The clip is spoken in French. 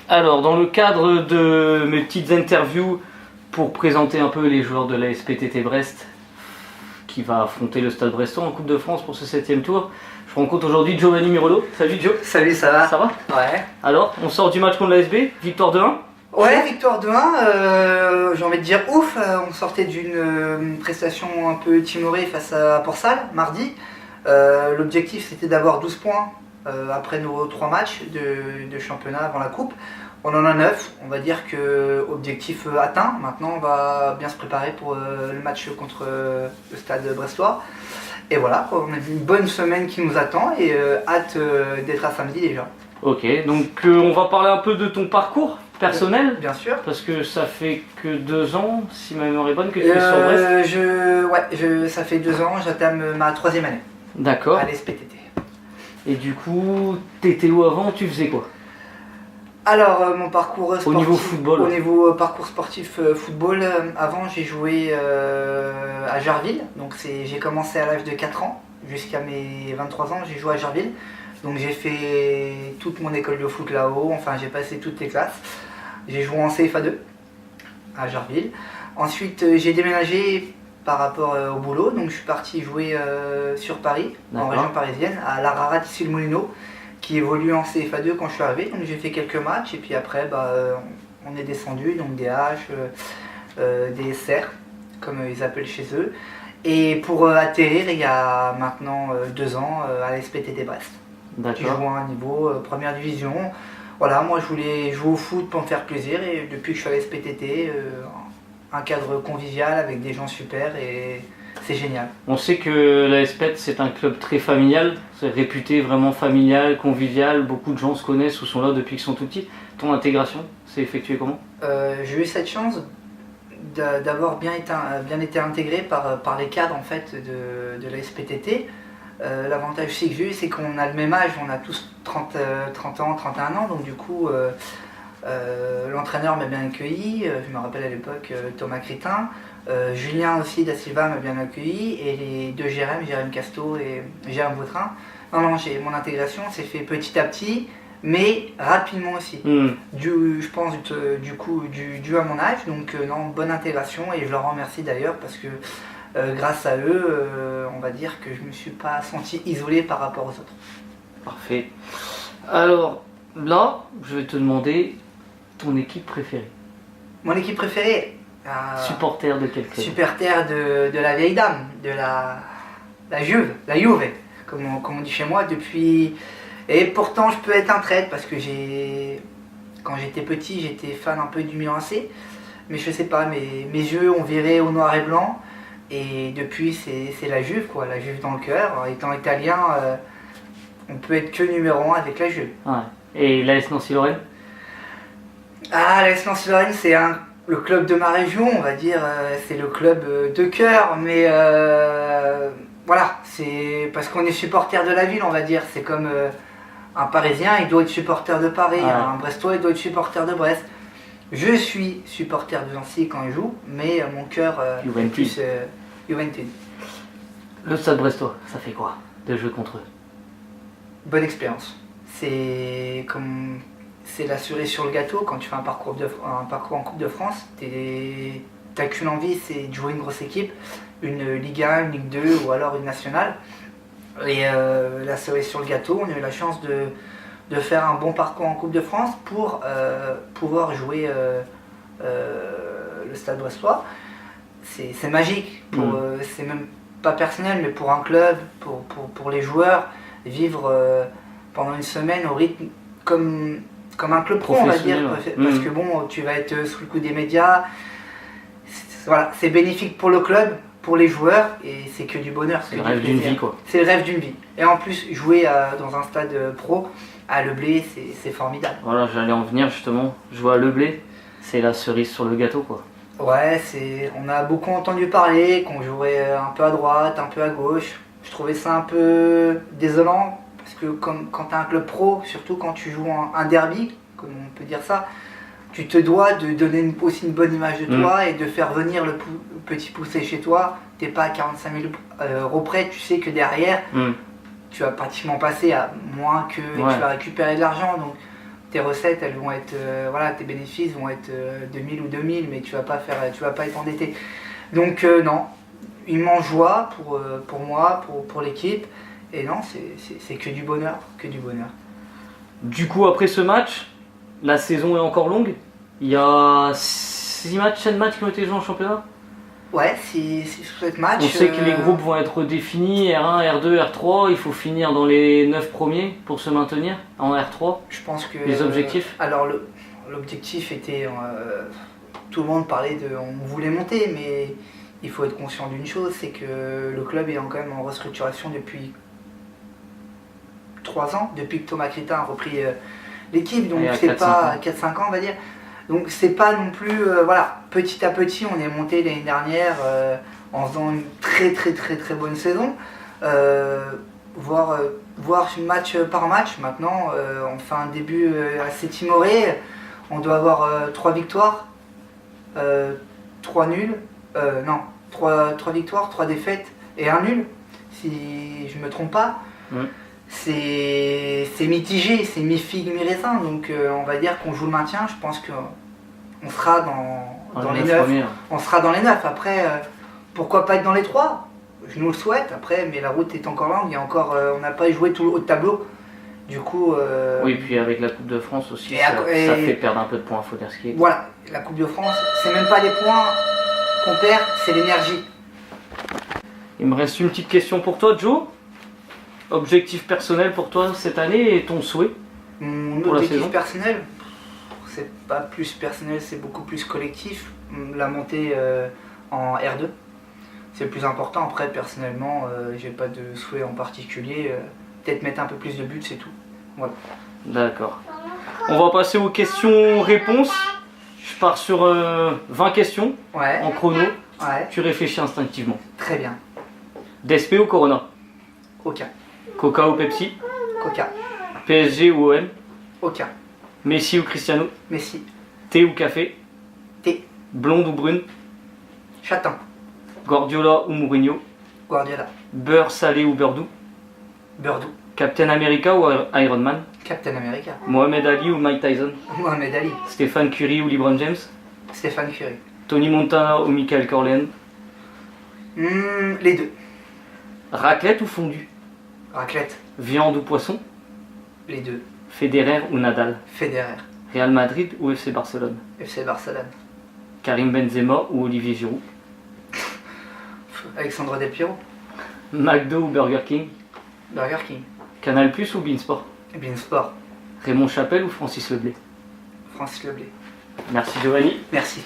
Alors, dans le cadre de mes petites interviews pour présenter un peu les joueurs de la SPTT Brest qui va affronter le Stade Brestois en Coupe de France pour ce 7e tour, je rencontre aujourd'hui Giovanni Mirolo. Salut Gio. Salut, ça va? Ça va? Ouais. Alors, on sort du match contre l'ASB, victoire de 1. Ouais, victoire de 1, j'ai envie de dire ouf, on sortait d'une prestation un peu timorée face à Port-Salle, mardi. L'objectif c'était d'avoir 12 points après nos 3 matchs de championnat avant la coupe. On en a 9, on va dire que objectif atteint. Maintenant on va bien se préparer pour le match contre le Stade Brestois. Et voilà, on a une bonne semaine qui nous attend et hâte d'être à samedi déjà. Ok, donc on va parler un peu de ton parcours personnel. Bien sûr. Parce que ça fait que 2 ans, si ma mémoire est bonne, que tu es sur Brest. Ça fait 2 ans, j'entame ma 3e année. D'accord. À l'SPTT. Et du coup, t'étais où avant? Tu faisais quoi? Alors, mon parcours sportif. Au niveau football. Au niveau parcours sportif football, avant j'ai joué à Jarville. Donc j'ai commencé à l'âge de 4 ans. Jusqu'à mes 23 ans, j'ai joué à Jarville. Donc j'ai fait toute mon école de foot là-haut. Enfin, j'ai passé toutes les classes. J'ai joué en CFA2 à Jarville. Ensuite, j'ai déménagé par rapport au boulot. Donc je suis parti jouer sur Paris, en région parisienne, à l'Ararat Issy-les-Moulineaux, qui évolue en CFA2 quand je suis arrivé. Donc j'ai fait quelques matchs et puis après on est descendu, donc des H, des SR, comme ils appellent chez eux. Et pour atterrir il y a maintenant 2 ans à la SPTT Brest. Qui joue à un niveau première division. Voilà, moi je voulais jouer au foot pour me faire plaisir et depuis que je suis à la SPTT, un cadre convivial avec des gens super et c'est génial. On sait que la SPET c'est un club très familial, c'est réputé vraiment familial, convivial, beaucoup de gens se connaissent ou sont là depuis qu'ils sont tout petits. Ton intégration s'est effectuée comment? J'ai eu cette chance d'avoir bien été intégré par les cadres en fait de la SPTT. L'avantage aussi que j'ai eu, c'est qu'on a le même âge, on a tous 30 ans, 31 ans, donc du coup l'entraîneur m'a bien accueilli, je me rappelle à l'époque Thomas Crétin, Julien aussi da Silva m'a bien accueilli et les deux Jérém Casto et Jérém Vautrin. Non, mon intégration s'est fait petit à petit, mais rapidement aussi. Je pense dû à mon âge, donc non, bonne intégration et je leur remercie d'ailleurs parce que grâce à eux, on va dire que je ne me suis pas senti isolé par rapport aux autres. Parfait. Alors là, je vais te demander ton équipe préférée. Mon équipe préférée supporter de quel club? Supporter de la vieille dame, de la Juve, comme on dit chez moi depuis. Et pourtant, je peux être un traître parce que quand j'étais petit, j'étais fan un peu du Milan AC. Mais je sais pas, mes yeux ont viré au noir et blanc. Et depuis, c'est la Juve, quoi, la Juve dans le cœur. Étant italien, on peut être que numéro 1 avec la Juve. Ouais. Et l'AS Nancy-Lorraine? L'AS Nancy-Lorraine, c'est le club de ma région, on va dire. C'est le club de cœur, mais voilà, c'est parce qu'on est supporter de la ville, on va dire. C'est comme un Parisien, il doit être supporter de Paris. Ouais. Un Brestois, il doit être supporter de Brest. Je suis supporter de Nancy quand il joue, mais mon cœur est plus Juventus. Le Stade Brestois, ça fait quoi de jouer contre eux? Bonne expérience. C'est la cerise sur le gâteau quand tu fais un parcours en Coupe de France. T'as qu'une envie, c'est de jouer une grosse équipe, une Ligue 1, une Ligue 2 ou alors une nationale. Et la cerise sur le gâteau, on a eu la chance de faire un bon parcours en Coupe de France pour pouvoir jouer le Stade Brestois. C'est magique, c'est même pas personnel, mais pour un club, pour les joueurs, vivre pendant une semaine au rythme comme un club pro, on va dire, parce que bon, tu vas être sous le coup des médias. Voilà, c'est bénéfique pour le club, pour les joueurs, et c'est que du bonheur. C'est le rêve d'une vie, quoi. C'est le rêve d'une vie. Et en plus, jouer dans un stade pro, à Le Blé, c'est formidable. Voilà, j'allais en venir justement. Jouer à Le Blé, c'est la cerise sur le gâteau, quoi. Ouais, on a beaucoup entendu parler qu'on jouerait un peu à droite, un peu à gauche. Je trouvais ça un peu désolant, parce que quand tu as un club pro, surtout quand tu joues un derby, comme on peut dire ça, tu te dois de donner aussi une bonne image de toi et de faire venir le petit poussé chez toi. T'es pas à 45 000 euros près, tu sais que derrière, tu vas pratiquement passer à moins que tu vas récupérer de l'argent. Donc tes recettes, elles vont être, voilà, tes bénéfices vont être 2000 ou 2000, mais tu vas pas être endetté. Donc non, immense joie pour moi, pour l'équipe, et non, c'est que du bonheur, que du bonheur. Du coup, après ce match, la saison est encore longue. Il y a 6 matchs, 7 matchs qui ont été joués en championnat. Ouais, si 7 matchs. On sait que les groupes vont être définis, R1, R2, R3. Il faut finir dans les 9 premiers pour se maintenir en R3. Je pense que. Les objectifs alors, l'objectif était. Tout le monde parlait de. On voulait monter, mais il faut être conscient d'une chose, c'est que le club est quand même en restructuration depuis 3 ans, depuis que Thomas Critin a repris l'équipe, donc c'est pas 4-5 ans on va dire. Donc c'est pas non plus, voilà, petit à petit on est monté l'année dernière en faisant une très bonne saison, voir match par match. Maintenant on fait un début assez timoré, on doit avoir 3 victoires, 3 nuls, non, 3 victoires, 3 défaites et 1 nul, si je me trompe pas. C'est mitigé, c'est mi-figue, mi-raisin, donc on va dire qu'on joue le maintien. Je pense qu'on sera dans les 9. On sera dans les 9. Après, pourquoi pas être dans les 3 ? Je nous le souhaite. Après, mais la route est encore longue. Il y a encore, on n'a pas joué tout le haut de tableau. Du coup. Oui, puis avec la Coupe de France aussi, ça fait perdre un peu de points à Foderski. Voilà, la Coupe de France, c'est même pas les points qu'on perd, c'est l'énergie. Il me reste une petite question pour toi, Joe. Objectif personnel pour toi cette année et ton souhait Mon pour objectif la saison personnel, c'est pas plus personnel, c'est beaucoup plus collectif. La montée en R2, c'est le plus important. Après, personnellement, j'ai pas de souhait en particulier. Peut-être mettre un peu plus de buts, c'est tout. Voilà. D'accord. On va passer aux questions-réponses. Je pars sur 20 questions en chrono. Ouais. Tu réfléchis instinctivement. Très bien. DSP ou Corona? Aucun. Coca ou Pepsi? Coca. PSG ou OM? Aucun. Messi ou Cristiano? Messi. Thé ou café? Thé. Blonde ou brune? Châtain. Guardiola ou Mourinho? Guardiola. Beurre salé ou beurre doux? Beurre doux. Captain America ou Iron Man? Captain America. Mohamed Ali ou Mike Tyson? Mohamed Ali. Stéphane Curry ou LeBron James? Stéphane Curry. Tony Montana ou Michael Corleone? Les deux. Raclette ou fondue? Raclette. Viande ou poisson? Les deux. Federer ou Nadal? Federer. Real Madrid ou FC Barcelone? FC Barcelone. Karim Benzema ou Olivier Giroud? Alexandre Del Piero. McDo ou Burger King? Burger King. Canal Plus ou Beansport? Beansport. Raymond Chappelle ou Francis Leblay? Francis Leblay. Merci Giovanni. Merci.